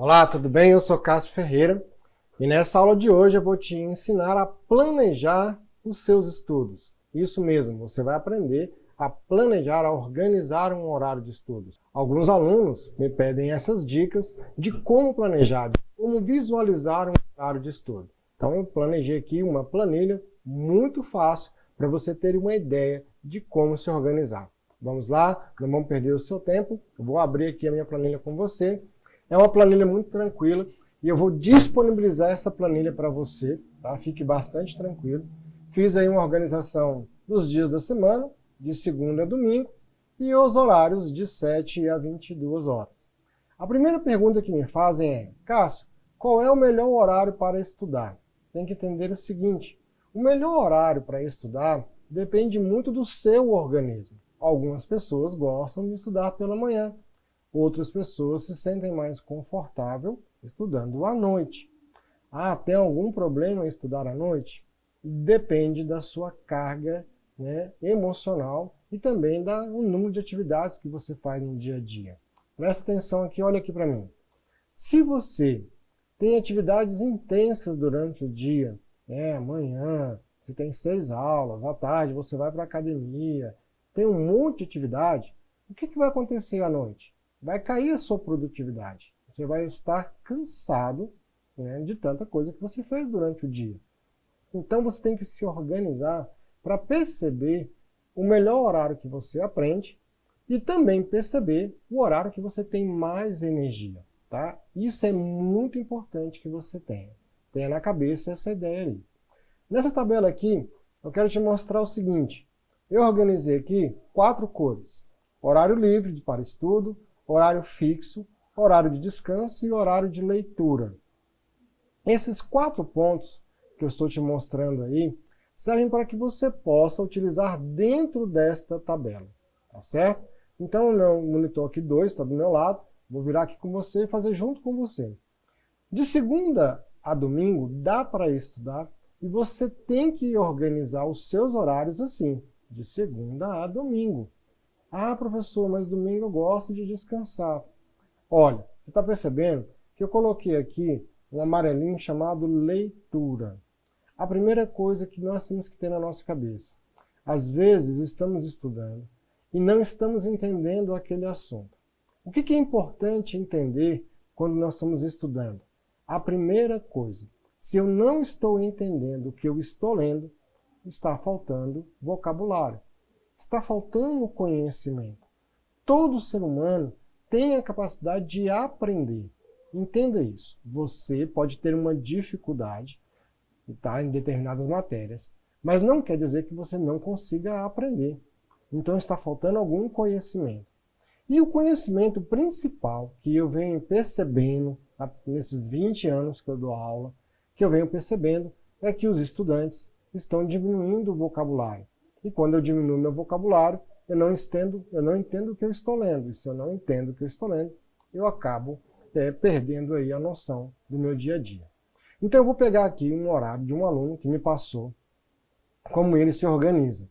Olá, tudo bem? Eu sou Cássio Ferreira e nessa aula de hoje eu vou te ensinar a planejar os seus estudos. Isso mesmo, você vai aprender a planejar, a organizar um horário de estudos. Alguns alunos me pedem essas dicas de como planejar, de como visualizar um horário de estudo. Então eu planejei aqui uma planilha muito fácil para você ter uma ideia de como se organizar. Vamos lá, não vamos perder o seu tempo. Eu vou abrir aqui a minha planilha com você. É uma planilha muito tranquila e eu vou disponibilizar essa planilha para você, tá? Fique bastante tranquilo. Fiz aí uma organização dos dias da semana, de segunda a domingo, e os horários de 7 a 22 horas. A primeira pergunta que me fazem é: Cássio, qual é o melhor horário para estudar? Tem que entender o seguinte: o melhor horário para estudar depende muito do seu organismo. Algumas pessoas gostam de estudar pela manhã. Outras pessoas se sentem mais confortáveis estudando à noite. Ah, tem algum problema em estudar à noite? Depende da sua carga, emocional e também do número de atividades que você faz no dia a dia. Presta atenção aqui, olha aqui para mim. Se você tem atividades intensas durante o dia, amanhã você tem 6 aulas, à tarde você vai para a academia, tem um monte de atividade, o que vai acontecer à noite? Vai cair a sua produtividade. Você vai estar cansado, de tanta coisa que você fez durante o dia. Então você tem que se organizar para perceber o melhor horário que você aprende e também perceber o horário que você tem mais energia. Tá? Isso é muito importante que você tenha. Tenha na cabeça essa ideia aí. Nessa tabela aqui, eu quero te mostrar o seguinte. Eu organizei aqui 4 cores. Horário livre para estudo, horário fixo, horário de descanso e horário de leitura. Esses 4 pontos que eu estou te mostrando aí servem para que você possa utilizar dentro desta tabela, tá certo? Então o meu monitor aqui 2 está do meu lado, vou virar aqui com você e fazer junto com você. De segunda a domingo dá para estudar e você tem que organizar os seus horários assim, de segunda a domingo. Ah, professor, mas domingo eu gosto de descansar. Olha, você está percebendo que eu coloquei aqui um amarelinho chamado leitura. A primeira coisa que nós temos que ter na nossa cabeça. Às vezes estamos estudando e não estamos entendendo aquele assunto. O que é importante entender quando nós estamos estudando? A primeira coisa, se eu não estou entendendo o que eu estou lendo, está faltando vocabulário. Está faltando conhecimento. Todo ser humano tem a capacidade de aprender. Entenda isso. Você pode ter uma dificuldade, tá, em determinadas matérias, mas não quer dizer que você não consiga aprender. Então está faltando algum conhecimento. E o conhecimento principal que eu venho percebendo nesses 20 anos que eu dou aula, que eu venho percebendo é que os estudantes estão diminuindo o vocabulário. E quando eu diminuo meu vocabulário, eu não entendo o que eu estou lendo. E se eu não entendo o que eu estou lendo, eu acabo perdendo aí a noção do meu dia a dia. Então eu vou pegar aqui um horário de um aluno que me passou como ele se organiza.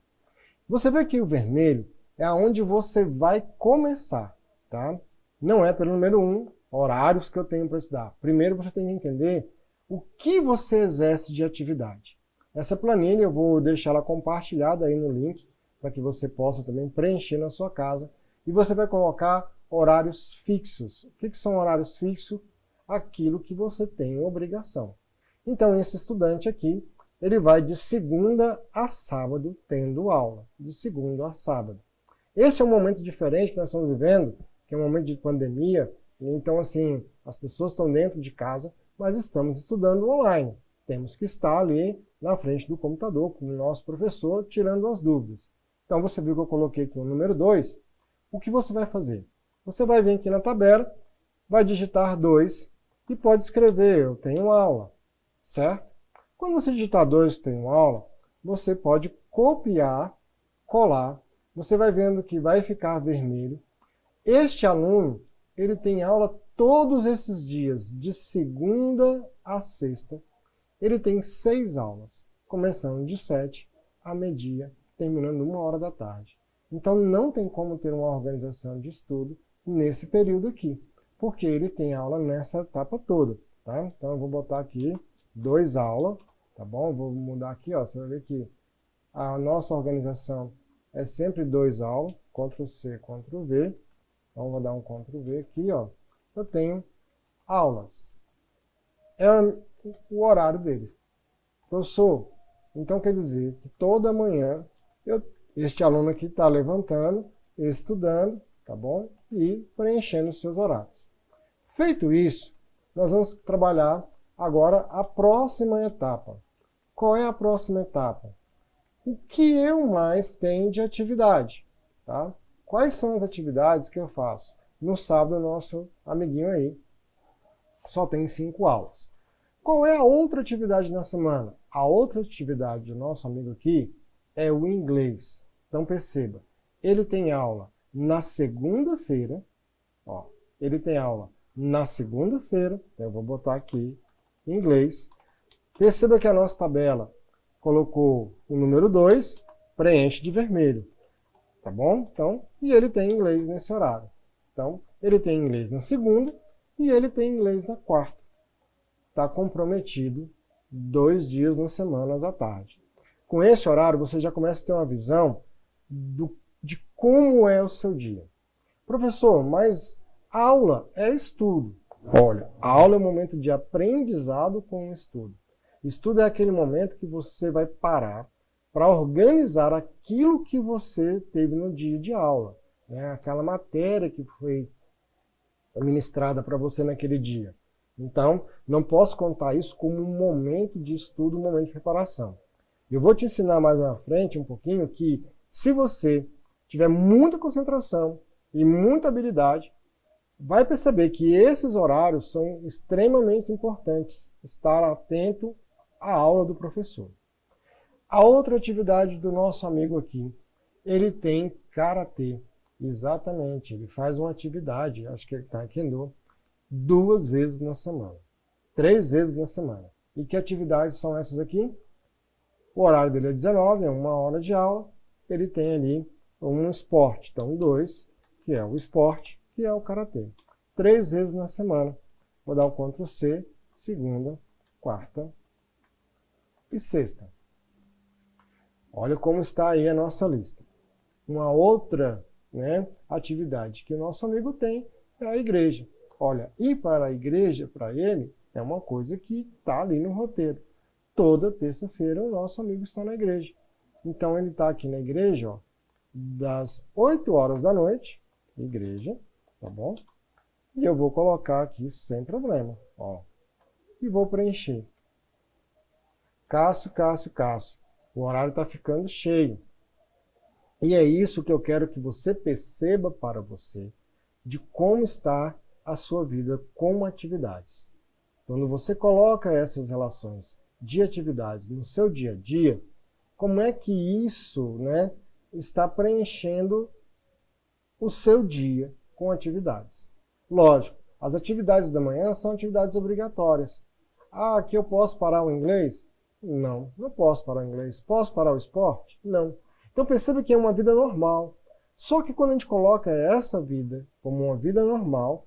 Você vê que o vermelho é onde você vai começar, tá? Não é pelo número 1, horários que eu tenho para estudar. Primeiro você tem que entender o que você exerce de atividade. Essa planilha eu vou deixar ela compartilhada aí no link, para que você possa também preencher na sua casa. E você vai colocar horários fixos. O que são horários fixos? Aquilo que você tem obrigação. Então esse estudante aqui, ele vai de segunda a sábado tendo aula. De segunda a sábado. Esse é um momento diferente que nós estamos vivendo, que é um momento de pandemia. Então assim, as pessoas estão dentro de casa, mas estamos estudando online. Temos que estar ali na frente do computador com o nosso professor, tirando as dúvidas. Então você viu que eu coloquei aqui o número 2. O que você vai fazer? Você vai vir aqui na tabela, vai digitar 2 e pode escrever, eu tenho aula, certo? Quando você digitar 2, eu tenho aula, você pode copiar, colar, você vai vendo que vai ficar vermelho. Este aluno, ele tem aula todos esses dias, de segunda a sexta. Ele tem 6 aulas, começando de 7 a meio-dia, terminando 1h da tarde. Então não tem como ter uma organização de estudo nesse período aqui. porque ele tem aula nessa etapa toda, tá? Então eu vou botar aqui 2 aulas, tá bom? Vou mudar aqui, ó, você vai ver que a nossa organização é sempre 2 aulas, Ctrl C, Ctrl V. Então vou dar um Ctrl V aqui, ó. Eu tenho aulas. É o horário dele. Professor, então quer dizer que toda manhã este aluno aqui está levantando, estudando, tá bom? E preenchendo os seus horários. Feito isso, nós vamos trabalhar agora a próxima etapa. Qual é a próxima etapa? O que eu mais tenho de atividade, tá? Quais são as atividades que eu faço? No sábado, o nosso amiguinho aí só tem 5 aulas. Qual é a outra atividade na semana? A outra atividade do nosso amigo aqui é o inglês. Então perceba, ele tem aula na segunda-feira, ó, ele tem aula na segunda-feira, eu vou botar aqui inglês. Perceba que a nossa tabela colocou o número 2, preenche de vermelho, tá bom? Então, e ele tem inglês nesse horário. Então, ele tem inglês na segunda e ele tem inglês na quarta. Está comprometido 2 dias na semana à tarde. Com esse horário, você já começa a ter uma visão de como é o seu dia. Professor, mas aula é estudo. Olha, a aula é um momento de aprendizado com o estudo. Estudo é aquele momento que você vai parar para organizar aquilo que você teve no dia de aula, né? Aquela matéria que foi ministrada para você naquele dia. Então, não posso contar isso como um momento de estudo, um momento de preparação. Eu vou te ensinar mais na frente um pouquinho que, se você tiver muita concentração e muita habilidade, vai perceber que esses horários são extremamente importantes, estar atento à aula do professor. A outra atividade do nosso amigo aqui, ele tem karatê. Exatamente, ele faz uma atividade, acho que ele está aqui, 2 vezes na semana, 3 vezes na semana. E que atividades são essas aqui? O horário dele é 19, é 1 hora de aula, ele tem ali um esporte, então 2, que é o esporte, que é o karatê. 3 vezes na semana. Vou dar o Ctrl C, segunda, quarta e sexta. Olha como está aí a nossa lista. Uma outra, né, atividade que o nosso amigo tem é a igreja. Olha, ir para a igreja, para ele, é uma coisa que está ali no roteiro. Toda terça-feira o nosso amigo está na igreja. Então ele está aqui na igreja, ó, das 8 horas da noite, igreja, tá bom? E eu vou colocar aqui sem problema, ó. E vou preencher. Cássio, Cássio, Cássio. O horário está ficando cheio. E é isso que eu quero que você perceba para você, de como está a sua vida com atividades. Quando você coloca essas relações de atividades no seu dia a dia, como é que isso, né, está preenchendo o seu dia com atividades? Lógico, as atividades da manhã são atividades obrigatórias. Ah, aqui eu posso parar o inglês? Não, não posso parar o inglês. Posso parar o esporte? Não. Então perceba que é uma vida normal. Só que quando a gente coloca essa vida como uma vida normal,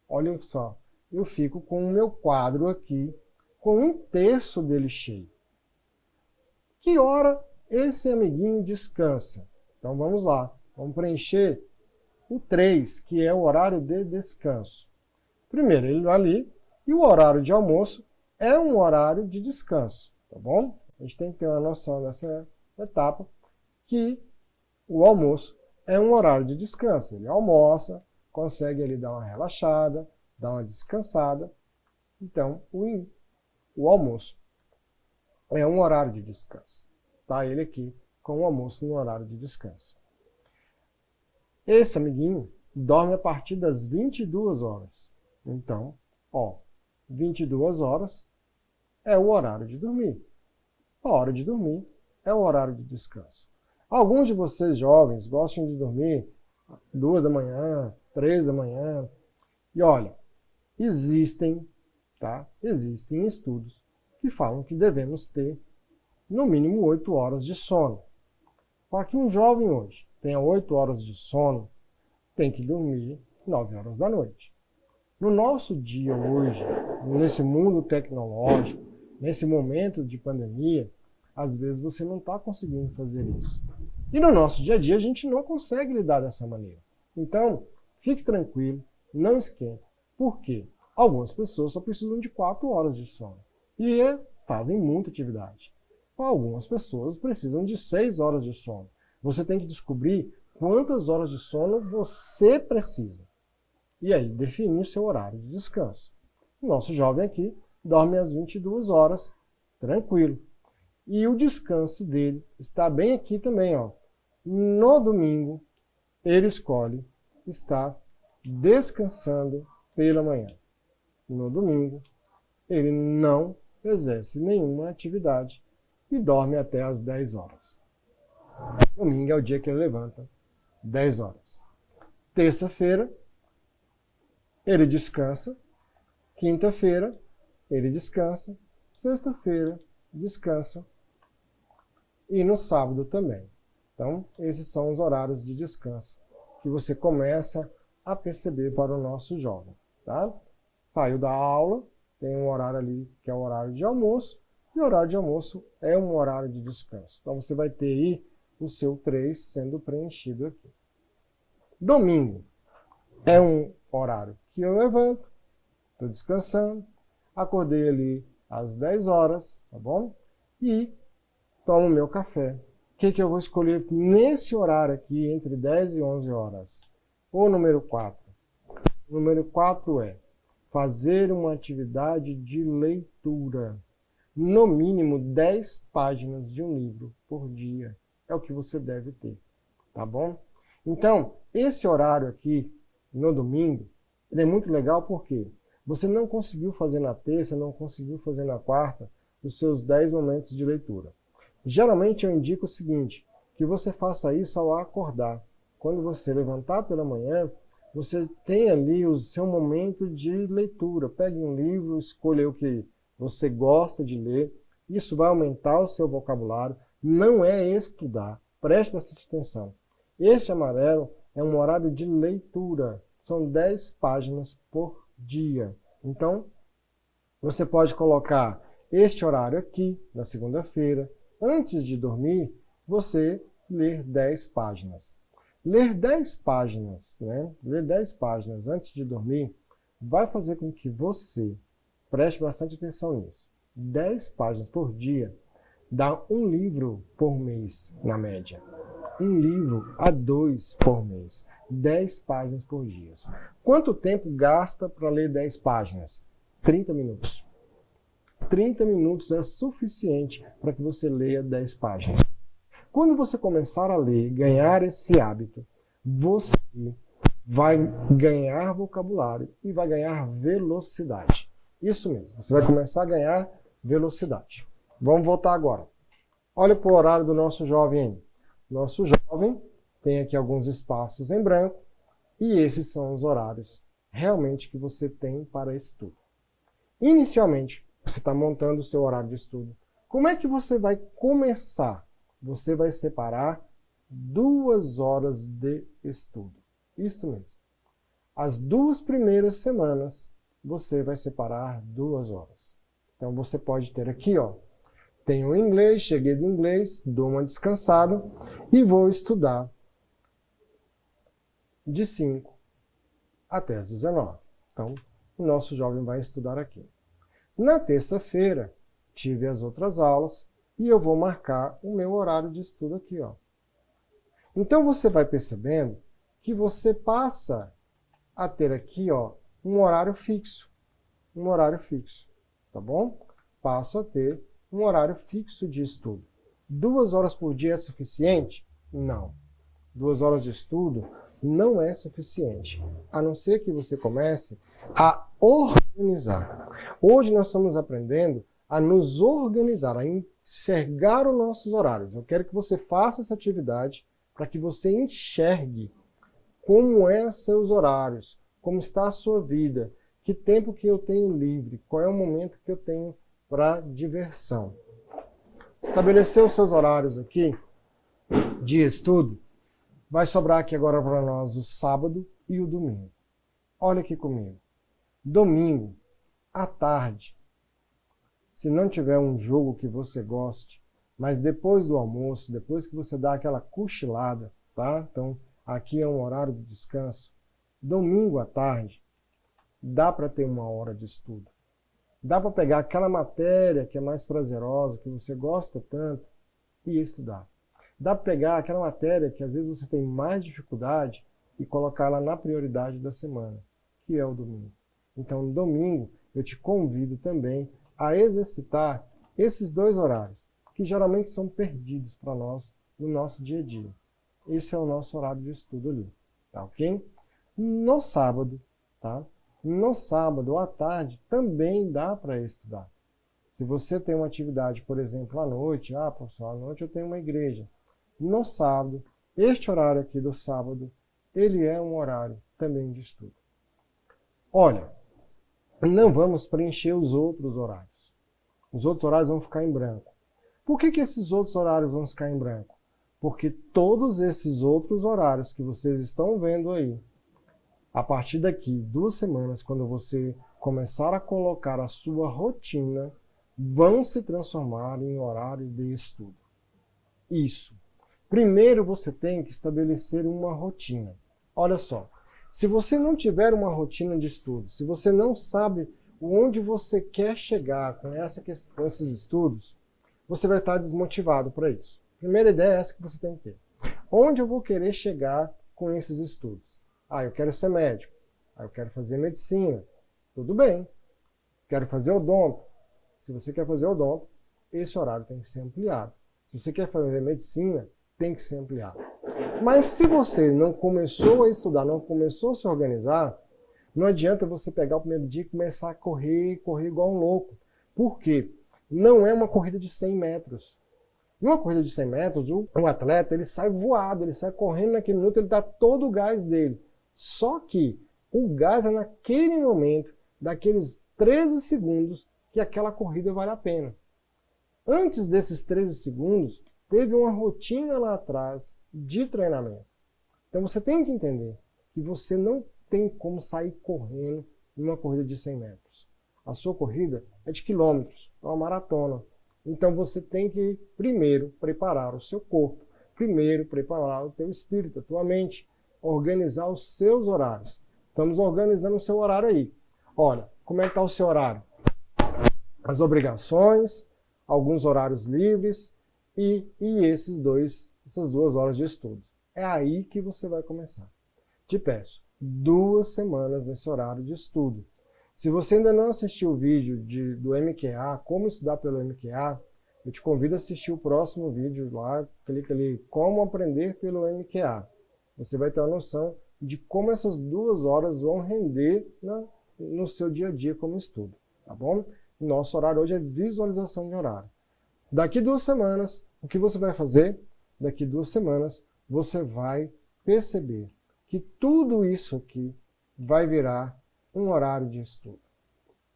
olha só, eu fico com o meu quadro aqui, com 1/3 dele cheio. Que hora esse amiguinho descansa? Então vamos lá, vamos preencher o 3, que é o horário de descanso. Primeiro, ele vai ali, e o horário de almoço é um horário de descanso, tá bom? A gente tem que ter uma noção nessa etapa, que o almoço é um horário de descanso. Ele almoça, consegue ali dar uma relaxada, dar uma descansada. Então, o almoço é um horário de descanso. Tá ele aqui com o almoço no horário de descanso. Esse amiguinho dorme a partir das 22 horas. Então, ó, 22 horas é o horário de dormir. A hora de dormir é o horário de descanso. Alguns de vocês jovens gostam de dormir 2 da manhã, 3 da manhã. E olha, existem estudos que falam que devemos ter no mínimo 8 horas de sono. Para que um jovem hoje tenha 8 horas de sono, tem que dormir 9 horas da noite. No nosso dia hoje, nesse mundo tecnológico, nesse momento de pandemia, às vezes você não está conseguindo fazer isso. E no nosso dia a dia a gente não consegue lidar dessa maneira. Então, fique tranquilo, não esquente. Por quê? Algumas pessoas só precisam de 4 horas de sono e fazem muita atividade. Algumas pessoas precisam de 6 horas de sono. Você tem que descobrir quantas horas de sono você precisa. E aí, definir seu horário de descanso. O nosso jovem aqui dorme às 22 horas, tranquilo. E o descanso dele está bem aqui também, ó. No domingo, ele escolhe estar descansando pela manhã. No domingo, ele não exerce nenhuma atividade e dorme até às 10 horas. Domingo é o dia que ele levanta, 10 horas. Terça-feira, ele descansa. Quinta-feira, ele descansa. Sexta-feira, descansa. E no sábado também. Então, esses são os horários de descanso que você começa a perceber para o nosso jovem. Tá? Saiu da aula, tem um horário ali que é o horário de almoço, e o horário de almoço é um horário de descanso. Então, você vai ter aí o seu 3 sendo preenchido aqui. Domingo é um horário que eu levanto, estou descansando, acordei ali às 10 horas, tá bom? E tomo meu café. O que eu vou escolher nesse horário aqui, entre 10 e 11 horas? O número 4. O número 4 é fazer uma atividade de leitura. No mínimo 10 páginas de um livro por dia. É o que você deve ter, tá bom? Então, esse horário aqui, no domingo, ele é muito legal porque você não conseguiu fazer na terça, não conseguiu fazer na quarta, os seus 10 momentos de leitura. Geralmente eu indico o seguinte, que você faça isso ao acordar. Quando você levantar pela manhã, você tem ali o seu momento de leitura. Pegue um livro, escolha o que você gosta de ler. Isso vai aumentar o seu vocabulário. Não é estudar. Preste bastante atenção. Este amarelo é um horário de leitura. São 10 páginas por dia. Então, você pode colocar este horário aqui, na segunda-feira. Antes de dormir, você ler 10 páginas. Ler 10 páginas, Ler 10 páginas antes de dormir vai fazer com que você preste bastante atenção nisso. 10 páginas por dia dá um livro por mês, na média. Um livro a 2 por mês. 10 páginas por dia. Quanto tempo gasta para ler 10 páginas? 30 minutos. 30 minutos é suficiente para que você leia 10 páginas. Quando você começar a ler, ganhar esse hábito, você vai ganhar vocabulário e vai ganhar velocidade. Isso mesmo, você vai começar a ganhar velocidade. Vamos voltar agora. Olha para o horário do nosso jovem aí. Nosso jovem tem aqui alguns espaços em branco e esses são os horários realmente que você tem para estudo. Inicialmente, você está montando o seu horário de estudo. Como é que você vai começar? Você vai separar 2 horas de estudo. Isso mesmo. As 2 primeiras semanas, você vai separar 2 horas. Então, você pode ter aqui, ó, tenho inglês, cheguei do inglês, dou uma descansada e vou estudar de 5 até as 19. Então, o nosso jovem vai estudar aqui. Na terça-feira, tive as outras aulas e eu vou marcar o meu horário de estudo aqui, ó. Então, você vai percebendo que você passa a ter aqui, ó, um horário fixo. Um horário fixo, tá bom? Passo a ter um horário fixo de estudo. 2 horas por dia é suficiente? Não. 2 horas de estudo não é suficiente, a não ser que você comece a organizar. Hoje nós estamos aprendendo a nos organizar, a enxergar os nossos horários. Eu quero que você faça essa atividade para que você enxergue como é seus horários, como está a sua vida, que tempo que eu tenho livre, qual é o momento que eu tenho para diversão. Estabelecer os seus horários aqui de estudo, vai sobrar aqui agora para nós o sábado e o domingo. Olha aqui comigo. Domingo, à tarde, se não tiver um jogo que você goste, mas depois do almoço, depois que você dá aquela cochilada, tá? Então, aqui é um horário de descanso. Domingo à tarde, dá para ter uma hora de estudo. Dá para pegar aquela matéria que é mais prazerosa, que você gosta tanto, e estudar. Dá para pegar aquela matéria que às vezes você tem mais dificuldade e colocá-la na prioridade da semana, que é o domingo. Então, no domingo, eu te convido também a exercitar esses dois horários, que geralmente são perdidos para nós no nosso dia a dia. Esse é o nosso horário de estudo ali, tá ok? No sábado, tá? No sábado à tarde também dá para estudar. Se você tem uma atividade, por exemplo, à noite, professor, à noite eu tenho uma igreja. No sábado, este horário aqui do sábado, ele é um horário também de estudo. Olha, não vamos preencher os outros horários. Os outros horários vão ficar em branco. Por que esses outros horários vão ficar em branco? Porque todos esses outros horários que vocês estão vendo aí, a partir daqui 2 semanas, quando você começar a colocar a sua rotina, vão se transformar em horário de estudo. Isso. Primeiro você tem que estabelecer uma rotina. Olha só, se você não tiver uma rotina de estudo, se você não sabe onde você quer chegar com esses estudos, você vai estar desmotivado para isso. A primeira ideia é essa que você tem que ter. Onde eu vou querer chegar com esses estudos? Eu quero ser médico. Eu quero fazer medicina. Tudo bem. Quero fazer odonto. Se você quer fazer odonto, esse horário tem que ser ampliado. Se você quer fazer medicina, tem que ser ampliado. Mas se você não começou a estudar, não começou a se organizar, não adianta você pegar o primeiro dia e começar a correr igual um louco. Por quê? Não é uma corrida de 100 metros. Numa corrida de 100 metros, um atleta ele sai voado, ele sai correndo naquele minuto, ele dá todo o gás dele. Só que o gás é naquele momento, daqueles 13 segundos, que aquela corrida vale a pena. Antes desses 13 segundos, teve uma rotina lá atrás de treinamento. Então você tem que entender que você não tem como sair correndo numa corrida de 100 metros. A sua corrida é de quilômetros, é uma maratona. Então você tem que primeiro preparar o seu corpo, primeiro preparar o teu espírito, a tua mente, organizar os seus horários. Estamos organizando o seu horário aí. Olha, como é que está o seu horário? As obrigações, alguns horários livres e essas 2 horas de estudo. É aí que você vai começar. Te peço, 2 semanas nesse horário de estudo. Se você ainda não assistiu o vídeo do MQA, como estudar pelo MQA, eu te convido a assistir o próximo vídeo lá, clica ali, como aprender pelo MQA. Você vai ter uma noção de como essas 2 horas vão render no seu dia a dia como estudo, tá bom? Nosso horário hoje é visualização de horário. Daqui 2 semanas, o que você vai fazer? Daqui 2 semanas, você vai perceber que tudo isso aqui vai virar um horário de estudo.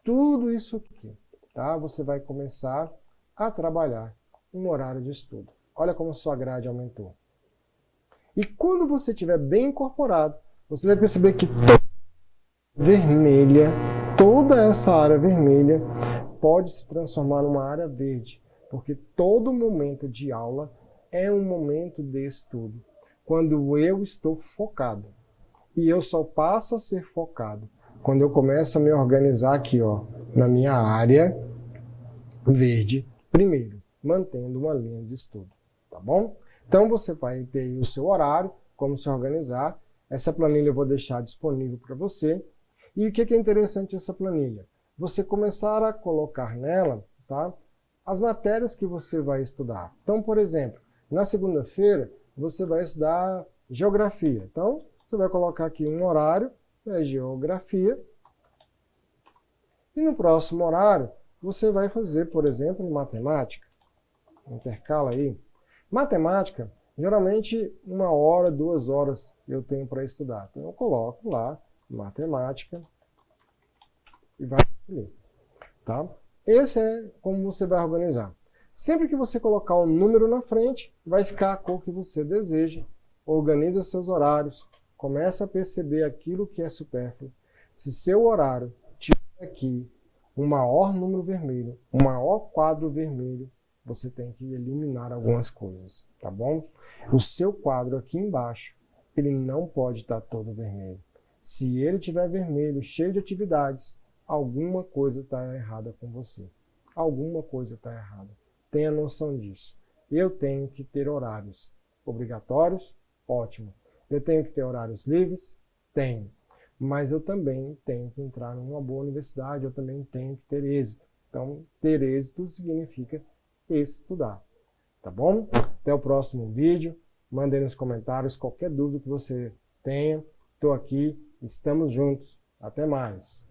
Tudo isso aqui, tá? Você vai começar a trabalhar um horário de estudo. Olha como sua grade aumentou. E quando você estiver bem incorporado, você vai perceber que toda essa área vermelha pode se transformar numa área verde, porque todo momento de aula é um momento de estudo. Quando eu estou focado, e eu só passo a ser focado quando eu começo a me organizar aqui, na minha área verde, primeiro, mantendo uma linha de estudo, tá bom? Então você vai ter aí o seu horário, como se organizar. Essa planilha eu vou deixar disponível para você. E o que é interessante essa planilha? Você começar a colocar nela, tá, as matérias que você vai estudar. Então, por exemplo, na segunda-feira você vai estudar geografia. Então, você vai colocar aqui um horário, geografia. E no próximo horário, você vai fazer, por exemplo, matemática. Intercala aí. Matemática, geralmente 1 hora, 2 horas eu tenho para estudar. Então eu coloco lá, matemática, e vai ler. Tá? Esse é como você vai organizar. Sempre que você colocar um número na frente, vai ficar a cor que você deseja. Organiza seus horários, começa a perceber aquilo que é supérfluo. Se seu horário aqui um maior número vermelho, um maior quadro vermelho, você tem que eliminar algumas coisas, tá bom? O seu quadro aqui embaixo, ele não pode estar todo vermelho. Se ele estiver vermelho, cheio de atividades, alguma coisa está errada com você. Alguma coisa está errada. Tenha noção disso. Eu tenho que ter horários obrigatórios? Ótimo. Eu tenho que ter horários livres? Tenho. Mas eu também tenho que entrar numa boa universidade, eu também tenho que ter êxito. Então, ter êxito significa estudar. Tá bom? Até o próximo vídeo. Mandem nos comentários qualquer dúvida que você tenha. Estou aqui, estamos juntos. Até mais.